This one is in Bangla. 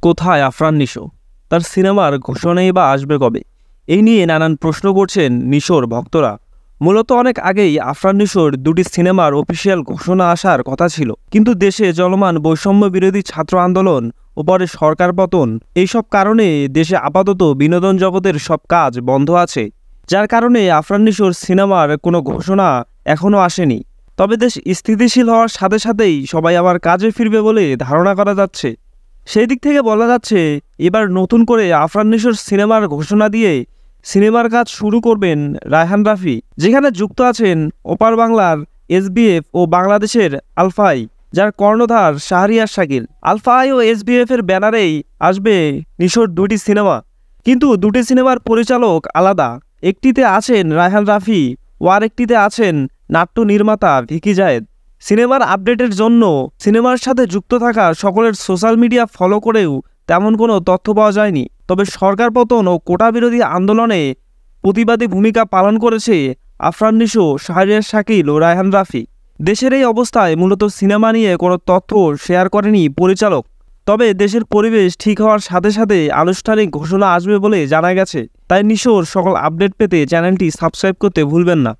কোথায় আফরান নিশো? তার সিনেমার ঘোষণাই বা আসবে কবে? এই নিয়ে নানান প্রশ্ন করছেন নিশোর ভক্তরা। মূলত অনেক আগেই আফরান নিশোর দুটি সিনেমার অফিসিয়াল ঘোষণা আসার কথা ছিল, কিন্তু দেশে চলমান বৈষম্য বিরোধী ছাত্র আন্দোলন ও পরে সরকার পতন, এইসব কারণে দেশে আপাতত বিনোদন জগতের সব কাজ বন্ধ আছে, যার কারণে আফরান নিশোর সিনেমার কোনো ঘোষণা এখনও আসেনি। তবে দেশ স্থিতিশীল হওয়ার সাথে সাথেই সবাই আবার কাজে ফিরবে বলে ধারণা করা যাচ্ছে। সেই দিক থেকে বলা যাচ্ছে, এবার নতুন করে আফরান নিশোর সিনেমার ঘোষণা দিয়ে সিনেমার কাজ শুরু করবেন রায়হান রাফি, যেখানে যুক্ত আছেন ওপার বাংলার এসবিএফ ও বাংলাদেশের আলফাই, যার কর্ণধার শাহরিয়ার শাকিল। আলফাই ও এসবিএফ এর ব্যানারেই আসবে নিশোর দুটি সিনেমা, কিন্তু দুটি সিনেমার পরিচালক আলাদা। একটিতে আছেন রায়হান রাফি ও আরেকটিতে আছেন নাট্য নির্মাতা ভিকি জায়েদ। সিনেমার আপডেটের জন্য সিনেমার সাথে যুক্ত থাকা সকলের সোশ্যাল মিডিয়া ফলো করেও তেমন কোনো তথ্য পাওয়া যায়নি। তবে সরকার পতন ও কোটা বিরোধী আন্দোলনে প্রতিবাদী ভূমিকা পালন করেছে আফরান নিশো, শাহরিয়ার শাকিল ও রায়হান রাফি। দেশের এই অবস্থায় মূলত সিনেমা নিয়ে কোনো তথ্য শেয়ার করেনি পরিচালক। তবে দেশের পরিবেশ ঠিক হওয়ার সাথে সাথে আনুষ্ঠানিক ঘোষণা আসবে বলে জানা গেছে। তাই নিশোর সকল আপডেট পেতে চ্যানেলটি সাবস্ক্রাইব করতে ভুলবেন না।